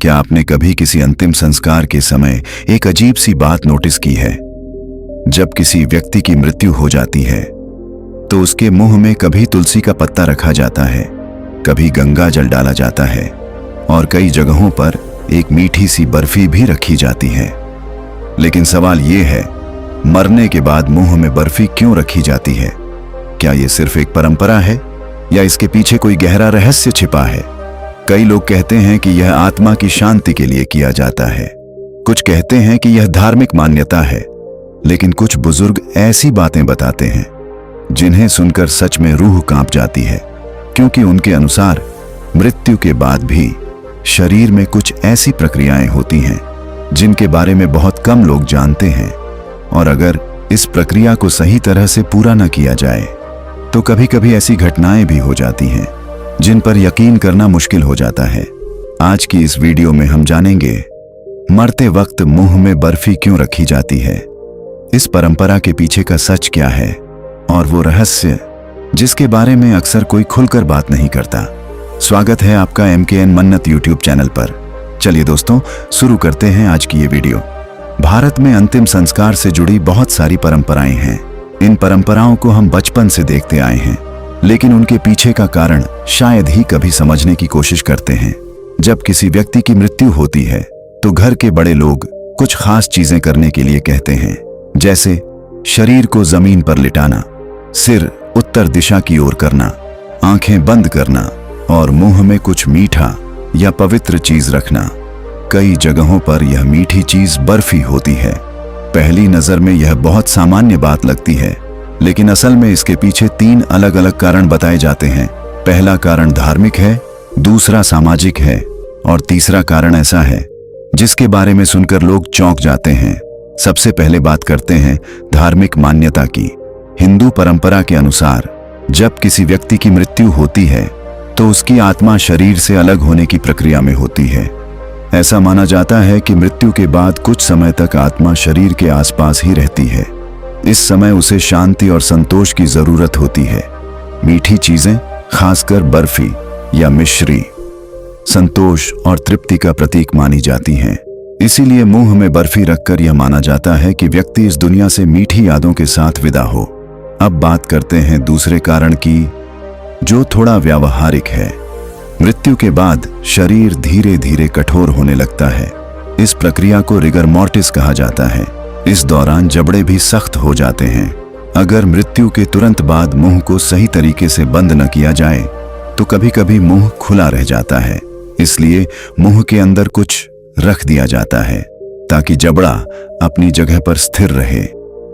क्या आपने कभी किसी अंतिम संस्कार के समय एक अजीब सी बात नोटिस की है? जब किसी व्यक्ति की मृत्यु हो जाती है तो उसके मुंह में कभी तुलसी का पत्ता रखा जाता है, कभी गंगा जल डाला जाता है और कई जगहों पर एक मीठी सी बर्फी भी रखी जाती है। लेकिन सवाल ये है, मरने के बाद मुंह में बर्फी क्यों रखी जाती है? क्या ये सिर्फ एक परंपरा है या इसके पीछे कोई गहरा रहस्य छिपा है? कई लोग कहते हैं कि यह आत्मा की शांति के लिए किया जाता है, कुछ कहते हैं कि यह धार्मिक मान्यता है, लेकिन कुछ बुजुर्ग ऐसी बातें बताते हैं जिन्हें सुनकर सच में रूह कांप जाती है, क्योंकि उनके अनुसार मृत्यु के बाद भी शरीर में कुछ ऐसी प्रक्रियाएं होती हैं जिनके बारे में बहुत कम लोग जानते हैं, और अगर इस प्रक्रिया को सही तरह से पूरा न किया जाए तो कभी कभी ऐसी घटनाएं भी हो जाती हैं जिन पर यकीन करना मुश्किल हो जाता है। आज की इस वीडियो में हम जानेंगे मरते वक्त मुंह में बर्फी क्यों रखी जाती है, इस परंपरा के पीछे का सच क्या है और वो रहस्य जिसके बारे में अक्सर कोई खुलकर बात नहीं करता। स्वागत है आपका MKN मन्नत यूट्यूब चैनल पर। चलिए दोस्तों, शुरू करते हैं आज की ये वीडियो। भारत में अंतिम संस्कार से जुड़ी बहुत सारी परंपराएं हैं। इन परंपराओं को हम बचपन से देखते आए हैं, लेकिन उनके पीछे का कारण शायद ही कभी समझने की कोशिश करते हैं। जब किसी व्यक्ति की मृत्यु होती है तो घर के बड़े लोग कुछ खास चीजें करने के लिए कहते हैं, जैसे शरीर को जमीन पर लिटाना, सिर उत्तर दिशा की ओर करना, आंखें बंद करना और मुंह में कुछ मीठा या पवित्र चीज रखना। कई जगहों पर यह मीठी चीज बर्फी होती है। पहली नजर में यह बहुत सामान्य बात लगती है, लेकिन असल में इसके पीछे 3 अलग अलग कारण बताए जाते हैं। पहला कारण धार्मिक है, दूसरा सामाजिक है और तीसरा कारण ऐसा है जिसके बारे में सुनकर लोग चौंक जाते हैं। सबसे पहले बात करते हैं धार्मिक मान्यता की। हिंदू परंपरा के अनुसार जब किसी व्यक्ति की मृत्यु होती है तो उसकी आत्मा शरीर से अलग होने की प्रक्रिया में होती है। ऐसा माना जाता है कि मृत्यु के बाद कुछ समय तक आत्मा शरीर के आसपास ही रहती है। इस समय उसे शांति और संतोष की जरूरत होती है। मीठी चीजें, खासकर बर्फी या मिश्री, संतोष और तृप्ति का प्रतीक मानी जाती हैं। इसीलिए मुंह में बर्फी रखकर यह माना जाता है कि व्यक्ति इस दुनिया से मीठी यादों के साथ विदा हो। अब बात करते हैं दूसरे कारण की, जो थोड़ा व्यावहारिक है। मृत्यु के बाद शरीर धीरे धीरे कठोर होने लगता है। इस प्रक्रिया को रिगर मोर्टिस कहा जाता है। इस दौरान जबड़े भी सख्त हो जाते हैं। अगर मृत्यु के तुरंत बाद मुंह को सही तरीके से बंद न किया जाए तो कभी कभी मुंह खुला रह जाता है। इसलिए मुंह के अंदर कुछ रख दिया जाता है ताकि जबड़ा अपनी जगह पर स्थिर रहे।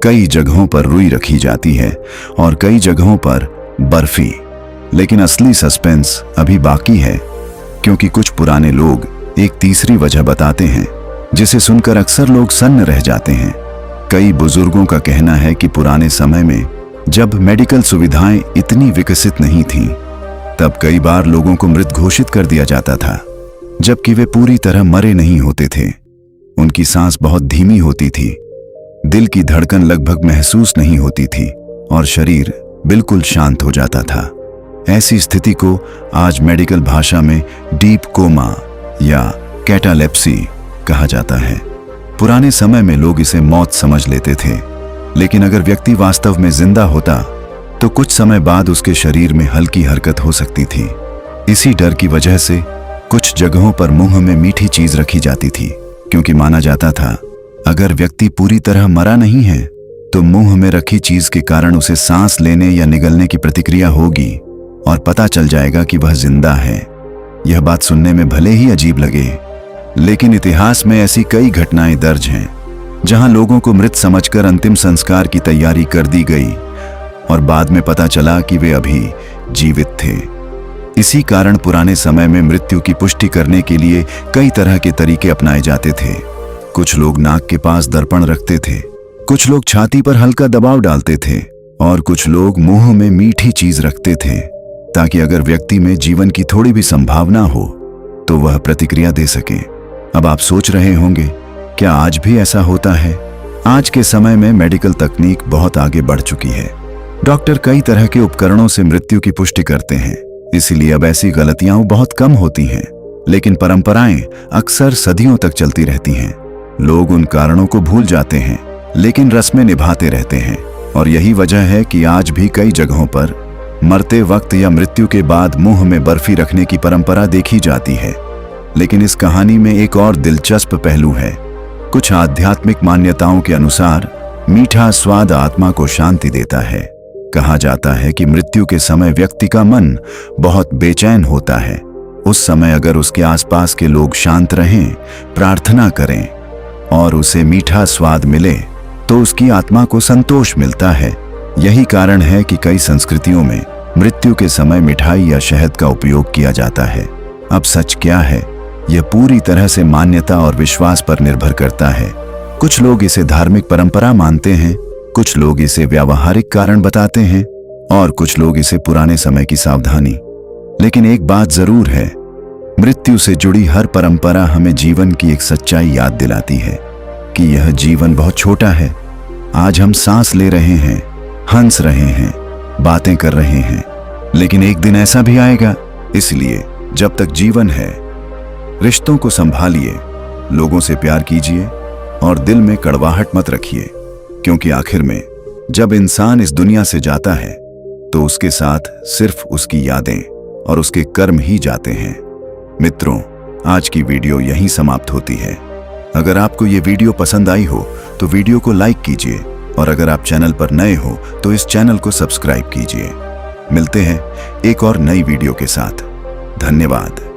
कई जगहों पर रुई रखी जाती है और कई जगहों पर बर्फी। लेकिन असली सस्पेंस अभी बाकी है, क्योंकि कुछ पुराने लोग एक तीसरी वजह बताते हैं जिसे सुनकर अक्सर लोग सन्न रह जाते हैं। कई बुजुर्गों का कहना है कि पुराने समय में जब मेडिकल सुविधाएं इतनी विकसित नहीं थीं, तब कई बार लोगों को मृत घोषित कर दिया जाता था, जबकि वे पूरी तरह मरे नहीं होते थे। उनकी सांस बहुत धीमी होती थी, दिल की धड़कन लगभग महसूस नहीं होती थी और शरीर बिल्कुल शांत हो जाता था। ऐसी स्थिति को आज मेडिकल भाषा में डीप कोमा या कैटालेप्सी कहा जाता है। पुराने समय में लोग इसे मौत समझ लेते थे, लेकिन अगर व्यक्ति वास्तव में जिंदा होता तो कुछ समय बाद उसके शरीर में हल्की हरकत हो सकती थी। इसी डर की वजह से कुछ जगहों पर मुंह में मीठी चीज रखी जाती थी, क्योंकि माना जाता था अगर व्यक्ति पूरी तरह मरा नहीं है तो मुंह में रखी चीज के कारण उसे सांस लेने या निगलने की प्रतिक्रिया होगी और पता चल जाएगा कि वह जिंदा है। यह बात सुनने में भले ही अजीब लगे, लेकिन इतिहास में ऐसी कई घटनाएं दर्ज हैं जहां लोगों को मृत समझकर अंतिम संस्कार की तैयारी कर दी गई और बाद में पता चला कि वे अभी जीवित थे। इसी कारण पुराने समय में मृत्यु की पुष्टि करने के लिए कई तरह के तरीके अपनाए जाते थे। कुछ लोग नाक के पास दर्पण रखते थे, कुछ लोग छाती पर हल्का दबाव डालते थे और कुछ लोग मुंह में मीठी चीज रखते थे ताकि अगर व्यक्ति में जीवन की थोड़ी भी संभावना हो तो वह प्रतिक्रिया दे सके। अब आप सोच रहे होंगे, क्या आज भी ऐसा होता है? आज के समय में मेडिकल तकनीक बहुत आगे बढ़ चुकी है। डॉक्टर कई तरह के उपकरणों से मृत्यु की पुष्टि करते हैं, इसीलिए अब ऐसी गलतियां बहुत कम होती हैं। लेकिन परंपराएं अक्सर सदियों तक चलती रहती हैं। लोग उन कारणों को भूल जाते हैं, लेकिन रस्में निभाते रहते हैं। और यही वजह है कि आज भी कई जगहों पर मरते वक्त या मृत्यु के बाद मुंह में बर्फी रखने की परंपरा देखी जाती है। लेकिन इस कहानी में एक और दिलचस्प पहलू है। कुछ आध्यात्मिक मान्यताओं के अनुसार मीठा स्वाद आत्मा को शांति देता है। कहा जाता है कि मृत्यु के समय व्यक्ति का मन बहुत बेचैन होता है। उस समय अगर उसके आसपास के लोग शांत रहें, प्रार्थना करें और उसे मीठा स्वाद मिले तो उसकी आत्मा को संतोष मिलता है। यही कारण है कि कई संस्कृतियों में मृत्यु के समय मिठाई या शहद का उपयोग किया जाता है। अब सच क्या है, यह पूरी तरह से मान्यता और विश्वास पर निर्भर करता है। कुछ लोग इसे धार्मिक परंपरा मानते हैं, कुछ लोग इसे व्यावहारिक कारण बताते हैं और कुछ लोग इसे पुराने समय की सावधानी। लेकिन एक बात जरूर है, मृत्यु से जुड़ी हर परंपरा हमें जीवन की एक सच्चाई याद दिलाती है कि यह जीवन बहुत छोटा है। आज हम सांस ले रहे हैं, हंस रहे हैं, बातें कर रहे हैं, लेकिन एक दिन ऐसा भी आएगा। इसलिए जब तक जीवन है, रिश्तों को संभालिए, लोगों से प्यार कीजिए और दिल में कड़वाहट मत रखिए, क्योंकि आखिर में जब इंसान इस दुनिया से जाता है तो उसके साथ सिर्फ उसकी यादें और उसके कर्म ही जाते हैं। मित्रों, आज की वीडियो यहीं समाप्त होती है। अगर आपको ये वीडियो पसंद आई हो तो वीडियो को लाइक कीजिए और अगर आप चैनल पर नए हो तो इस चैनल को सब्सक्राइब कीजिए। मिलते हैं एक और नई वीडियो के साथ। धन्यवाद।